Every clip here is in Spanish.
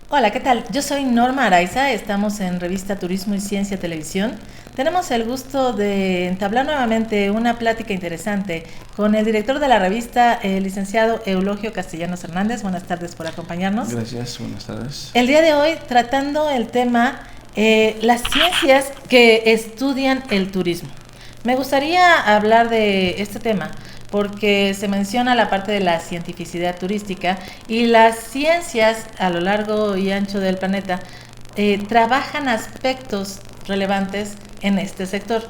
Hola, ¿qué tal? Yo soy Norma Araiza, estamos en Revista Turismo y Ciencia Televisión. Tenemos el gusto de entablar nuevamente una plática interesante con el director de la revista, el licenciado Eulogio Castellanos Hernández. Buenas tardes por acompañarnos. Gracias, buenas tardes. El día de hoy tratando el tema, las ciencias que estudian el turismo. Me gustaría hablar de este tema porque se menciona la parte de la cientificidad turística y las ciencias a lo largo y ancho del planeta trabajan aspectos relevantes en este sector.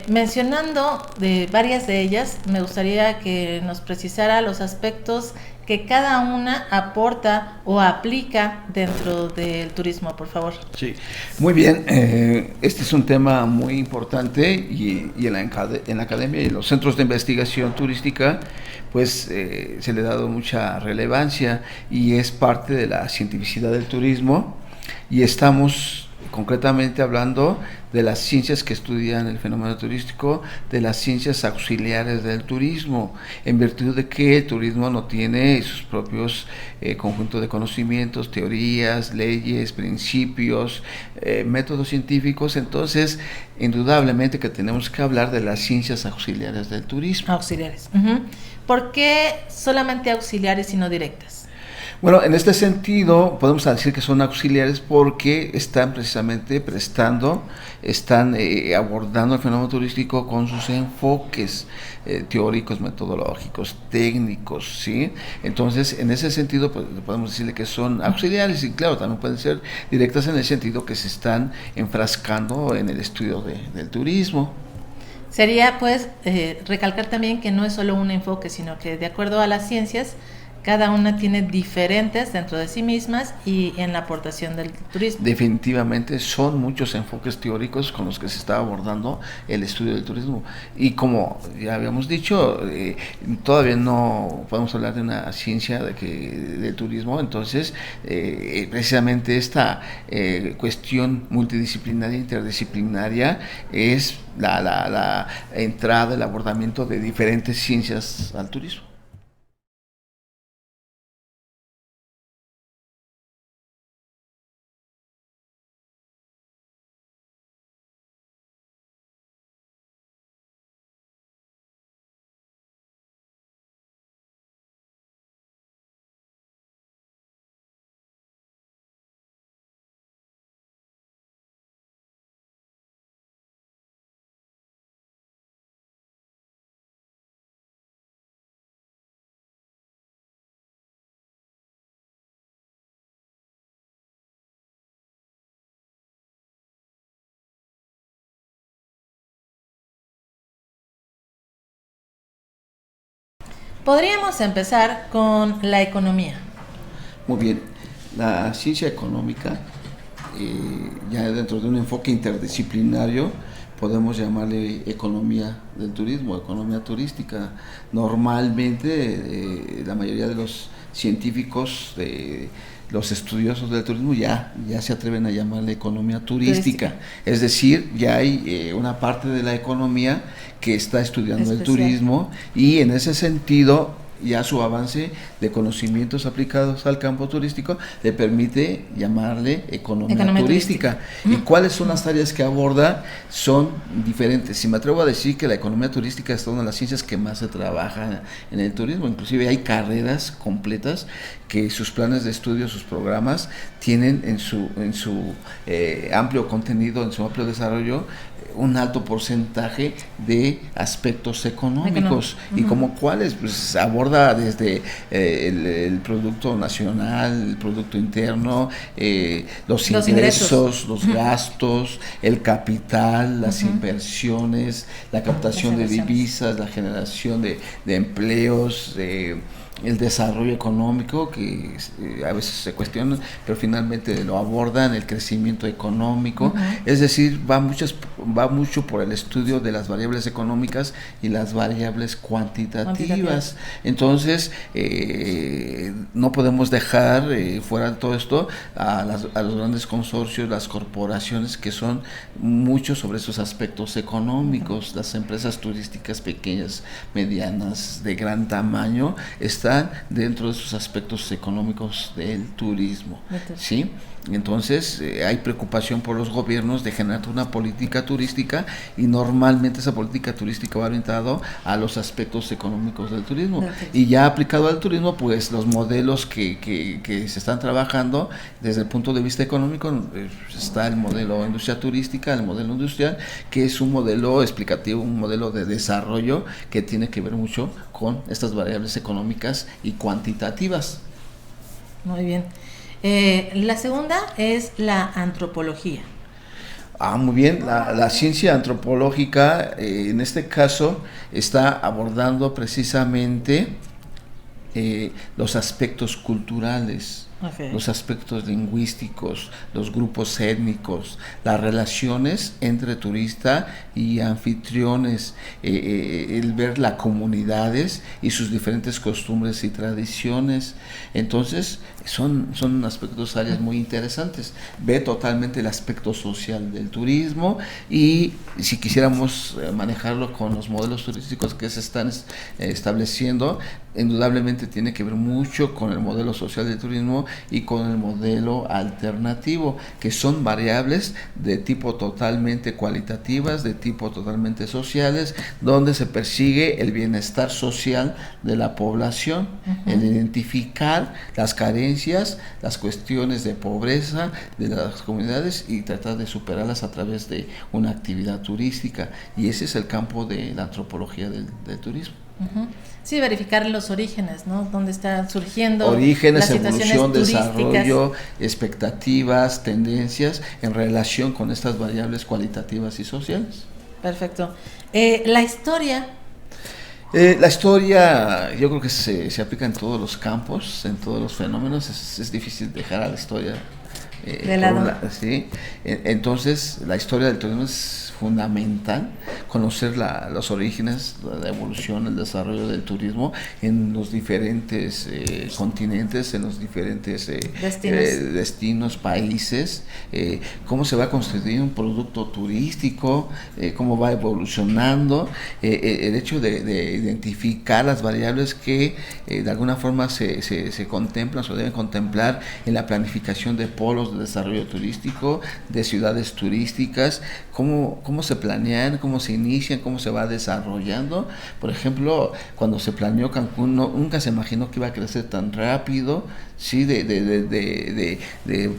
Mencionando de varias de ellas, me gustaría que nos precisara los aspectos que cada una aporta o aplica dentro del turismo, por favor. Sí, muy bien. Este es un tema muy importante y en la academia y en los centros de investigación turística, pues se le ha dado mucha relevancia y es parte de la cientificidad del turismo y estamos concretamente hablando de las ciencias que estudian el fenómeno turístico, de las ciencias auxiliares del turismo, en virtud de que el turismo no tiene sus propios conjunto de conocimientos, teorías, leyes, principios, métodos científicos. Entonces, indudablemente que tenemos que hablar de las ciencias auxiliares del turismo. Auxiliares. ¿Por qué solamente auxiliares y no directas? Bueno, en este sentido podemos decir que son auxiliares porque están precisamente están abordando el fenómeno turístico con sus enfoques teóricos, metodológicos, técnicos, ¿sí? Entonces, en ese sentido pues, podemos decirle que son auxiliares y claro, también pueden ser directas en el sentido que se están enfrascando en el estudio del turismo. Sería pues recalcar también que no es solo un enfoque, sino que de acuerdo a las ciencias, cada una tiene diferentes dentro de sí mismas y en la aportación del turismo. Definitivamente son muchos enfoques teóricos con los que se está abordando el estudio del turismo. Y como ya habíamos dicho, todavía no podemos hablar de una ciencia del turismo, entonces precisamente esta cuestión multidisciplinaria, interdisciplinaria, es la entrada, el abordamiento de diferentes ciencias al turismo. Podríamos empezar con la economía. Muy bien, la ciencia económica, ya dentro de un enfoque interdisciplinario, podemos llamarle economía del turismo, economía turística. Normalmente, la mayoría de los científicos, los estudiosos del turismo ya se atreven a llamarle economía turística. Es decir, ya hay una parte de la economía que está estudiando el turismo y en ese sentido ya su avance de conocimientos aplicados al campo turístico le permite llamarle economía turística. ¿Y cuáles son las áreas que aborda? Son diferentes. Si me atrevo a decir que la economía turística es una de las ciencias que más se trabaja en el turismo, inclusive hay carreras completas que sus planes de estudio, sus programas tienen en su amplio contenido, en su amplio desarrollo, un alto porcentaje de aspectos económicos. ¿Y como cuáles? Pues aborda desde el producto nacional, el producto interno, los ingresos, los gastos, el capital, las inversiones, la captación de divisas, la generación de empleos, el desarrollo económico, que a veces se cuestiona, pero finalmente lo abordan, el crecimiento económico. Es decir, va mucho por el estudio de las variables económicas y las variables cuantitativas. Entonces, no podemos dejar fuera de todo esto a los grandes consorcios, las corporaciones que son mucho sobre esos aspectos económicos. Las empresas turísticas pequeñas, medianas, de gran tamaño, están dentro de esos aspectos económicos del turismo, ¿sí? Entonces hay preocupación por los gobiernos de generar una política turística, y normalmente esa política turística va orientada a los aspectos económicos del turismo. Y ya aplicado al turismo, pues los modelos que se están trabajando desde el punto de vista económico, está el modelo industria turística, el modelo industrial, que es un modelo explicativo, un modelo de desarrollo que tiene que ver mucho con estas variables económicas y cuantitativas. Muy bien. La segunda es la antropología. Muy bien, la ciencia antropológica en este caso está abordando precisamente los aspectos culturales, los aspectos lingüísticos, los grupos étnicos, las relaciones entre turista y anfitriones, el ver las comunidades y sus diferentes costumbres y tradiciones. Entonces son aspectos, áreas muy interesantes. Ve totalmente el aspecto social del turismo, y si quisiéramos manejarlo con los modelos turísticos que se están estableciendo, indudablemente tiene que ver mucho con el modelo social del turismo y con el modelo alternativo, que son variables de tipo totalmente cualitativas, de tipo totalmente sociales, donde se persigue el bienestar social de la población, el identificar las carencias, las cuestiones de pobreza de las comunidades y tratar de superarlas a través de una actividad turística. Y ese es el campo de la antropología del turismo. Sí, verificar los orígenes, ¿no? Dónde están surgiendo orígenes, las situaciones evolución, turísticas. desarrollo, expectativas, tendencias en relación con estas variables cualitativas y sociales. Perfecto. La historia. La historia, yo creo que se aplica en todos los campos, en todos los fenómenos. Es difícil dejar a la historia de lado. ¿Sí? Entonces, la historia del turismo es fundamental, conocer los orígenes, la evolución, el desarrollo del turismo en los diferentes continentes, en los diferentes destinos, países, cómo se va a construir un producto turístico, cómo va evolucionando, el hecho de identificar las variables que de alguna forma se contemplan, se deben contemplar en la planificación de polos de desarrollo turístico, de ciudades turísticas, cómo se planean, cómo se inician, cómo se va desarrollando. Por ejemplo, cuando se planeó Cancún, nunca se imaginó que iba a crecer tan rápido, ¿sí? De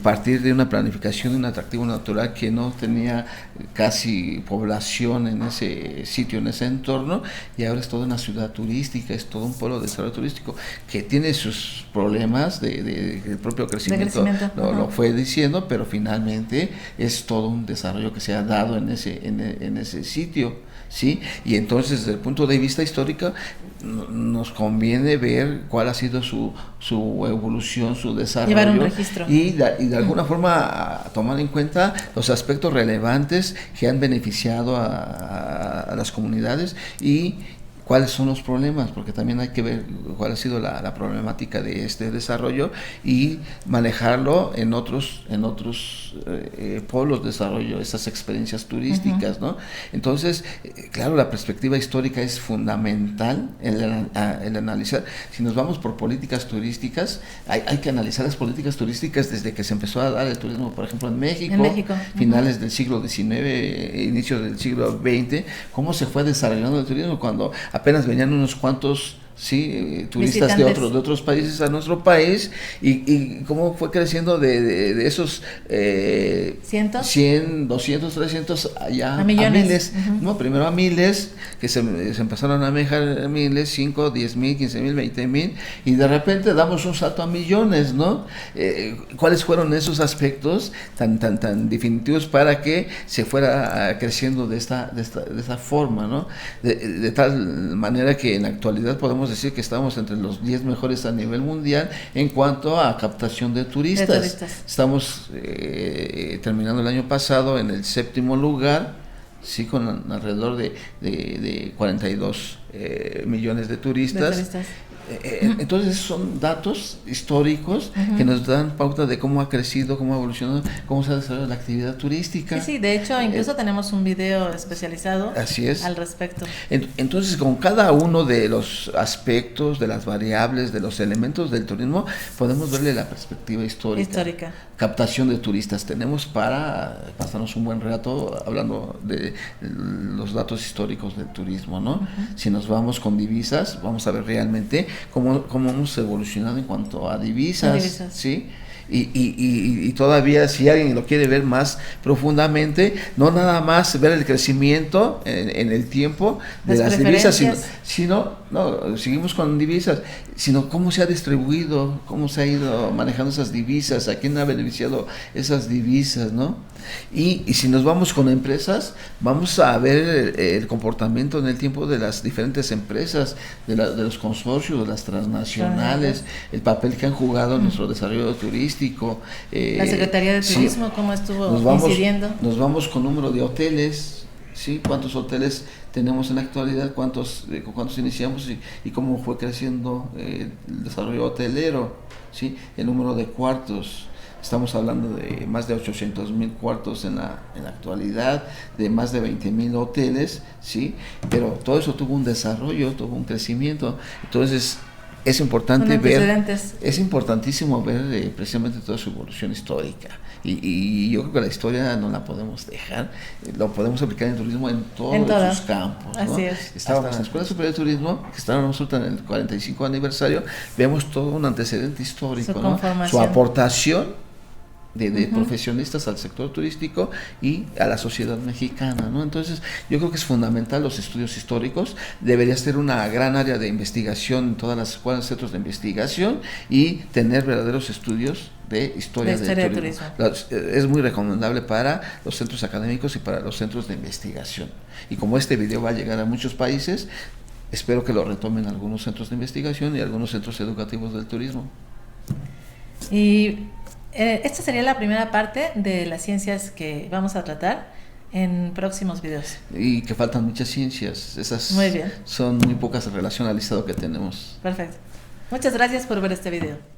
partir de una planificación de un atractivo natural que no tenía casi población en ese sitio, en ese entorno, y ahora es toda una ciudad turística, es todo un polo de desarrollo turístico que tiene sus problemas el propio crecimiento, lo fue diciendo, pero finalmente es todo un desarrollo que se ha dado en ese sitio, ¿sí? Y entonces, desde el punto de vista histórico, nos conviene ver cuál ha sido su evolución, su desarrollo, llevar un registro y de alguna forma tomar en cuenta los aspectos relevantes que han beneficiado a las comunidades y cuáles son los problemas, porque también hay que ver cuál ha sido la problemática de este desarrollo y manejarlo en otros polos de desarrollo, esas experiencias turísticas, ¿no? Entonces, claro, la perspectiva histórica es fundamental el analizar. Si nos vamos por políticas turísticas, hay que analizar las políticas turísticas desde que se empezó a dar el turismo, por ejemplo, en México. Finales del siglo XIX, inicios del siglo XX, cómo se fue desarrollando el turismo cuando apenas venían unos cuantos turistas de otros países a nuestro país, y cómo fue creciendo de esos 100, 200, 300 allá a miles, ¿no? Primero a miles, que se empezaron a manejar a miles, 5, 10 mil, 15 mil, 20 mil, y de repente damos un salto a millones, ¿no? ¿Cuáles fueron esos aspectos tan definitivos para que se fuera creciendo de esta forma, ¿no? De tal manera que en la actualidad podemos decir que estamos entre los 10 mejores a nivel mundial en cuanto a captación de turistas. Estamos terminando el año pasado en el 7º lugar, sí, con alrededor de 42 millones de turistas. Entonces son datos históricos que nos dan pauta de cómo ha crecido, cómo ha evolucionado, cómo se ha desarrollado la actividad turística. Sí, de hecho incluso tenemos un video especializado así es. al respecto. Entonces con cada uno de los aspectos, de las variables, de los elementos del turismo, podemos verle la perspectiva histórica. Captación de turistas. Tenemos para pasarnos un buen rato hablando de los datos históricos del turismo, ¿no? Si nos vamos con divisas, vamos a ver realmente cómo hemos evolucionado en cuanto a divisas. ¿Sí? Y todavía si alguien lo quiere ver más profundamente, no nada más ver el crecimiento en el tiempo de las divisas, sino seguimos con divisas, sino cómo se ha distribuido, cómo se ha ido manejando esas divisas, a quién ha beneficiado esas divisas, ¿no? Y si nos vamos con empresas, vamos a ver el comportamiento en el tiempo de las diferentes empresas, de los consorcios, de las transnacionales, el papel que han jugado en nuestro desarrollo turístico. La Secretaría de Turismo, cómo estuvo incidiendo. Nos vamos con número de hoteles, ¿sí? ¿Cuántos hoteles tenemos en la actualidad? ¿Cuántos iniciamos y cómo fue creciendo el desarrollo hotelero? ¿Sí? El número de cuartos. Estamos hablando de más de 800,000 cuartos en la actualidad, de más de 20,000 hoteles, ¿sí? Pero todo eso tuvo un desarrollo, tuvo un crecimiento. Entonces, es importante es importantísimo ver precisamente toda su evolución histórica. Y yo creo que la historia no la podemos dejar, lo podemos aplicar en el turismo en todos sus campos, ¿no? Así es. Estábamos en la Escuela Superior de Turismo, que estábamos en el 45 aniversario, vemos todo un antecedente histórico, ¿no? Su aportación de profesionistas al sector turístico y a la sociedad mexicana, ¿no? Entonces, yo creo que es fundamental los estudios históricos, debería ser una gran área de investigación en todas las escuelas, centros de investigación y tener verdaderos estudios de historia del turismo. Es muy recomendable para los centros académicos y para los centros de investigación. Y como este video va a llegar a muchos países, espero que lo retomen algunos centros de investigación y algunos centros educativos del turismo. Y esta sería la primera parte de las ciencias que vamos a tratar en próximos videos. Y que faltan muchas ciencias, esas muy bien. Son muy pocas en relación al listado que tenemos. Perfecto. Muchas gracias por ver este video.